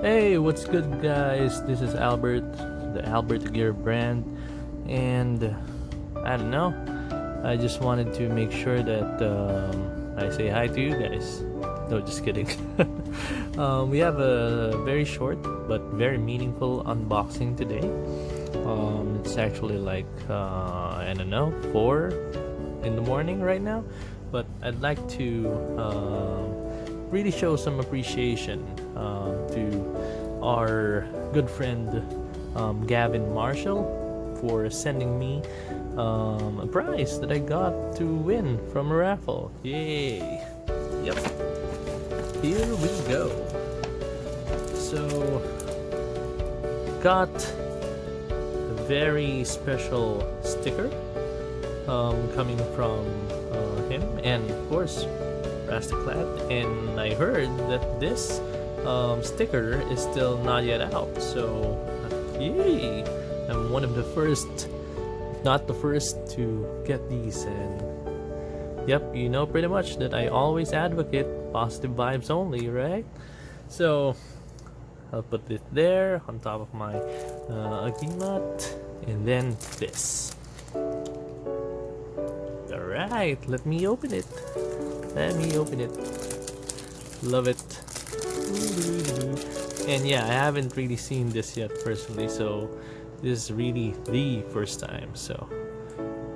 Hey, what's good, guys? This is Albert, the albertaguirrebrand, and I don't know. I just wanted to make sure that I say hi to you guys. No, just kidding. We have a very short but very meaningful unboxing today. It's actually like I don't know, 4 in the morning right now, but I'd like to really show some appreciation to our good friend Gavin Marcial for sending me a prize that I got to win from a raffle. Yay! Yep. Here we go. So, got a very special sticker coming from him, and of course Rastaclat, and I heard that this sticker is still not yet out, so yay! I'm one of the first, if not the first, to get these. And yep, you know pretty much that I always advocate positive vibes only, right? So I'll put it there on top of my agimat, and then this. Alright, let me open it. Love it. And yeah, I haven't really seen this yet personally, so this is really the first time. So,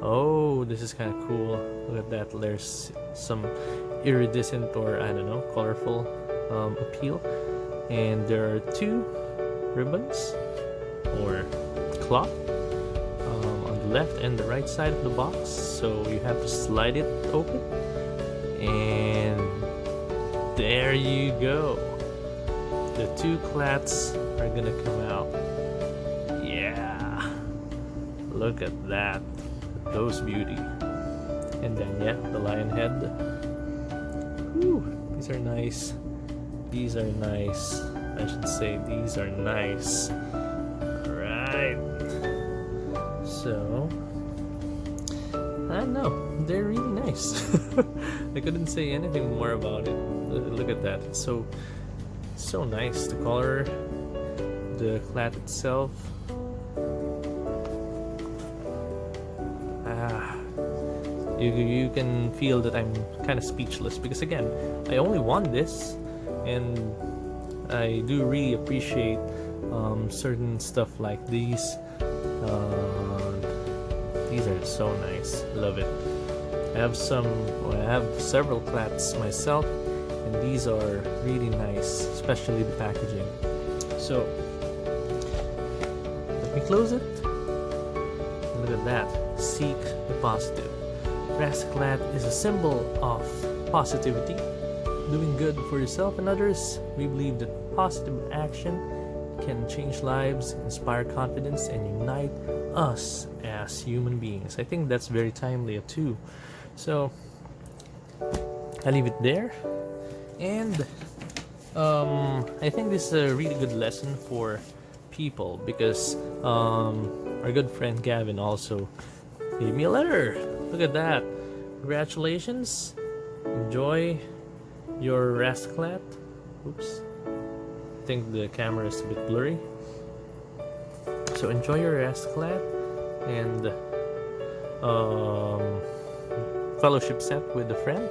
oh, this is kind of cool. Look at that. There's some iridescent, or I don't know, colorful appeal. And there are 2 ribbons or cloth on the left and the right side of the box, so you have to slide it open, and there you go. The 2 clats are gonna come out. Yeah, look at that, those beauty. And then yeah, the lion head. Whew, these are nice. I should say these are nice. Alright, so I don't know, they're really nice. I couldn't say anything more about it. Look at that, it's so nice. The color, the clat itself. You can feel that I'm kind of speechless, because again, I only won this, and I do really appreciate certain stuff like these. These are so nice. Love it. I have several clats myself, and these are really nice, especially the packaging. So let me close it. Look at that. Seek the positive. Rastaclat is a symbol of positivity, doing good for yourself and others. We believe that positive action can change lives, inspire confidence, and unite us as human beings. I think that's very timely too. So I leave it there, and I think this is a really good lesson for people, because our good friend Gavin also gave me a letter. Look at that. Congratulations. Enjoy your Rastaclat. Oops. I think the camera is a bit blurry. So enjoy your Rastaclat and fellowship set with a friend.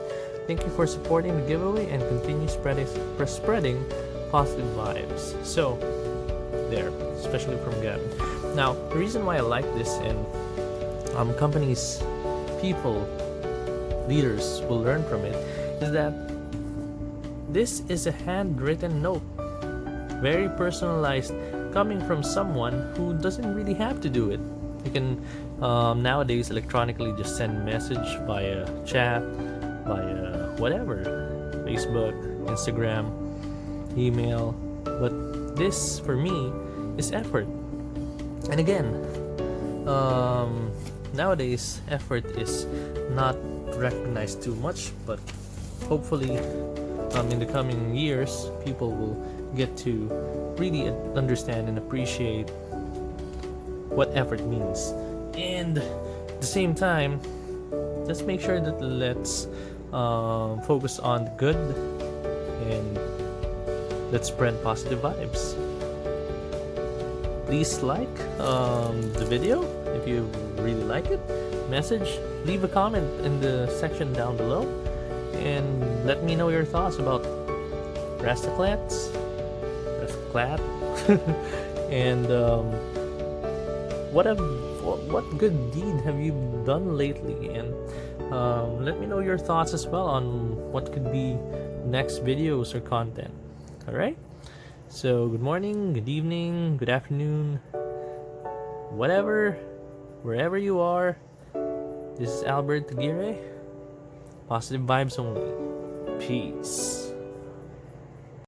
Thank you for supporting the giveaway, and continue spreading positive vibes. So there, especially from Gavin. Now, the reason why I like this, and companies people, leaders, will learn from it is that this is a handwritten note, very personalized, coming from someone who doesn't really have to do it. You can nowadays electronically just send message via chat, via whatever, Facebook, Instagram, email. But this for me is effort. And again, nowadays effort is not recognized too much, but hopefully in the coming years people will get to really understand and appreciate what effort means. And at the same time, let's make sure that let's focus on the good, and let's spread positive vibes. Please like the video if you really like it. Message, leave a comment in the section down below, and let me know your thoughts about Rastaclat, and what good deed have you done lately? And let me know your thoughts as well on what could be next videos or content. All right. So good morning, good evening, good afternoon, whatever, wherever you are. This is Albertaguirre. Positive vibes only. Peace.